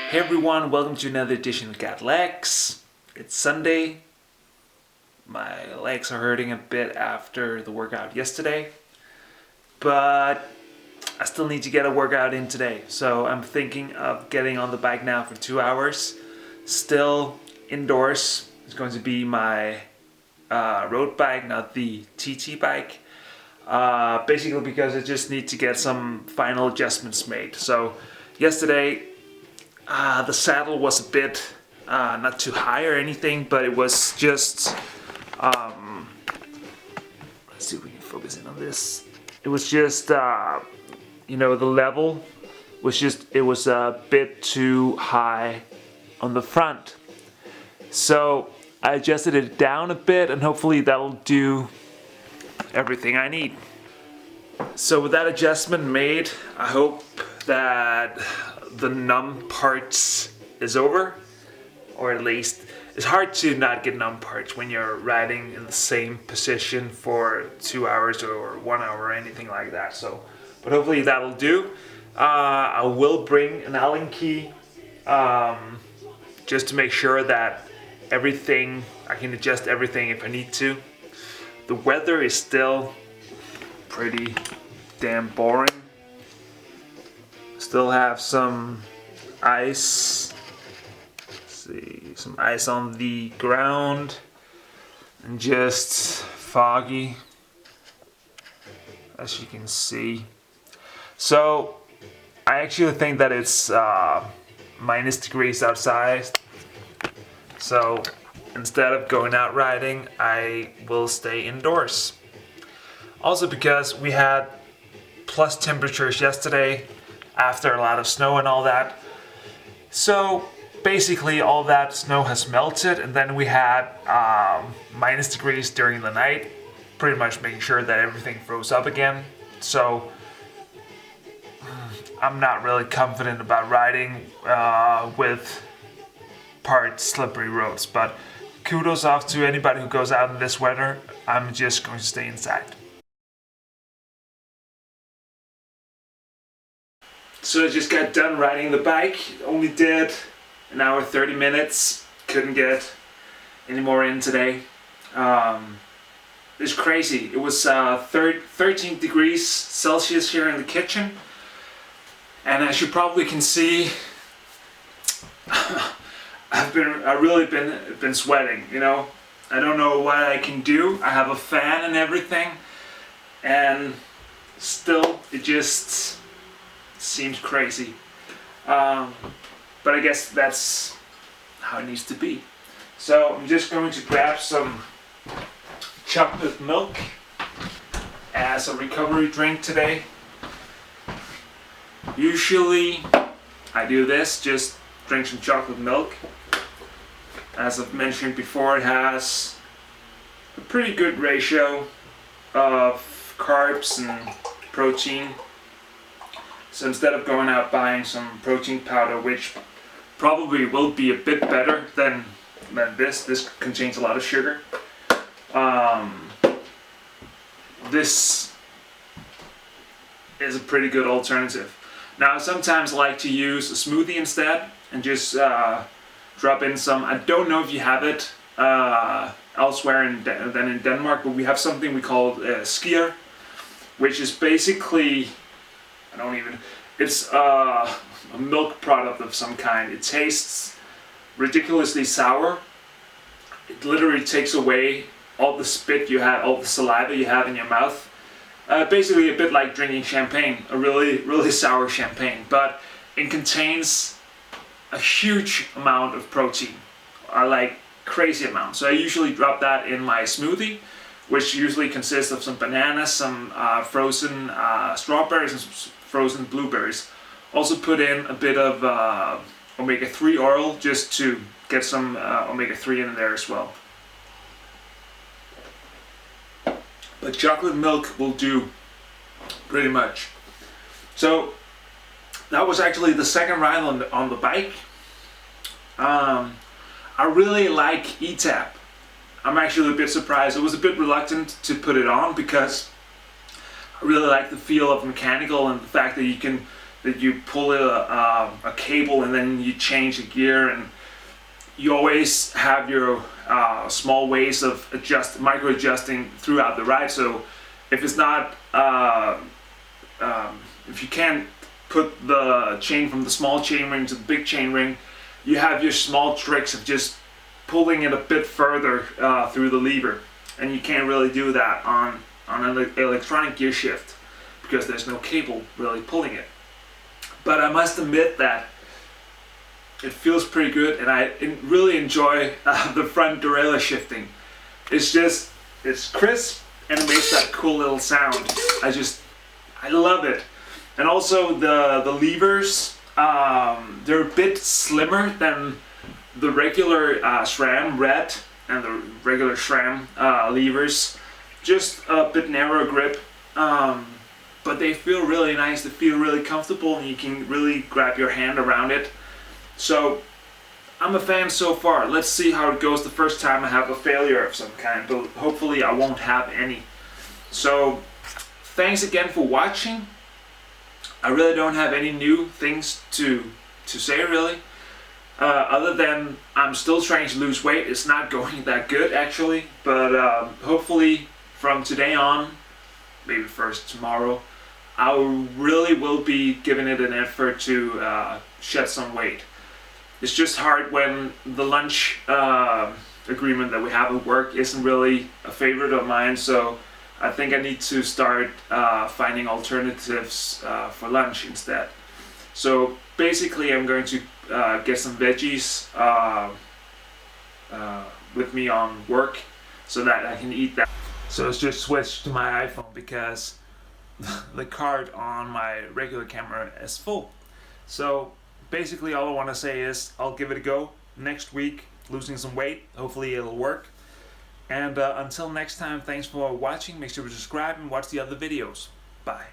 Hey everyone, welcome to another edition of Gotlegs. It's Sunday. My legs are hurting a bit after the workout yesterday, but I still need to get a workout in today. So I'm thinking of getting on the bike now for 2 hours. Still indoors. It's going to be my road bike, not the TT bike. Basically because I just need to get some final adjustments made. So yesterday the saddle was a bit not too high or anything, but it was just let's see if we can focus in on this. It was just the level was just a bit too high on the front, so I adjusted it down a bit, and hopefully that'll do everything I need. So with that adjustment made, I hope that the numb parts is over, or at least it's hard to not get numb parts when you're riding in the same position for 2 hours or 1 hour or anything like that. So, but hopefully that'll do. I will bring an Allen key just to make sure that I can adjust everything if I need to. The weather is still pretty damn boring. Still have some ice. Let's see, some ice on the ground and just foggy, as you can see. So I actually think that it's minus degrees outside. So instead of going out riding, I will stay indoors. Also because we had plus temperatures yesterday after a lot of snow and all that. So basically all that snow has melted, and then we had minus degrees during the night, pretty much making sure that everything froze up again. So I'm not really confident about riding with part slippery roads, but kudos off to anybody who goes out in this weather. I'm just going to stay inside. So I just got done riding the bike. Only did an hour 30 minutes. Couldn't get any more in today. It's crazy. It was 13 degrees Celsius here in the kitchen, and as you probably can see, I've really been sweating. I don't know what I can do. I have a fan and everything, and still it just seems crazy, but I guess that's how it needs to be. So I'm just going to grab some chocolate milk as a recovery drink today. Usually I do this, just drink some chocolate milk. As I've mentioned before, it has a pretty good ratio of carbs and protein. So instead of going out buying some protein powder, which probably will be a bit better than this contains a lot of sugar, this is a pretty good alternative. Now I sometimes like to use a smoothie instead and just drop in some. I don't know if you have it elsewhere than in Denmark, but we have something we call skier, which is basically, it's a milk product of some kind. It tastes ridiculously sour. It literally takes away all the spit you have, all the saliva you have in your mouth. Basically a bit like drinking champagne, a really, really sour champagne, but it contains a huge amount of protein, like crazy amount. So I usually drop that in my smoothie, which usually consists of some bananas, some frozen strawberries, and some frozen blueberries. Also put in a bit of omega-3 oil just to get some omega-3 in there as well. But chocolate milk will do pretty much. So that was actually the second ride on the bike. I really like Etap. I'm actually a bit surprised. I was a bit reluctant to put it on because I really like the feel of mechanical and the fact that you can that you pull a cable and then you change the gear, and you always have your small ways of micro adjusting throughout the ride. So if it's not, if you can't put the chain from the small chain ring to the big chain ring, you have your small tricks of just pulling it a bit further through the lever, and you can't really do that on an electronic gear shift because there's no cable really pulling it. But I must admit that it feels pretty good, and I really enjoy the front derailleur shifting. It's crisp and it makes that cool little sound. I love it. And also the levers, they're a bit slimmer than the regular SRAM red and the regular SRAM levers. Just a bit narrower grip, but they feel really nice. They feel really comfortable, and you can really grab your hand around it. So I'm a fan so far. Let's see how it goes the first time I have a failure of some kind, but hopefully I won't have any. So thanks again for watching. I really don't have any new things to say really, other than I'm still trying to lose weight. It's not going that good actually, but hopefully from today on, maybe first tomorrow, I really will be giving it an effort to shed some weight. It's just hard when the lunch agreement that we have at work isn't really a favorite of mine, so I think I need to start finding alternatives for lunch instead. So basically I'm going to get some veggies with me on work so that I can eat that. So it's just switched to my iPhone because the card on my regular camera is full. So basically all I want to say is I'll give it a go next week, losing some weight. Hopefully it'll work. And until next time, thanks for watching. Make sure to subscribe and watch the other videos. Bye.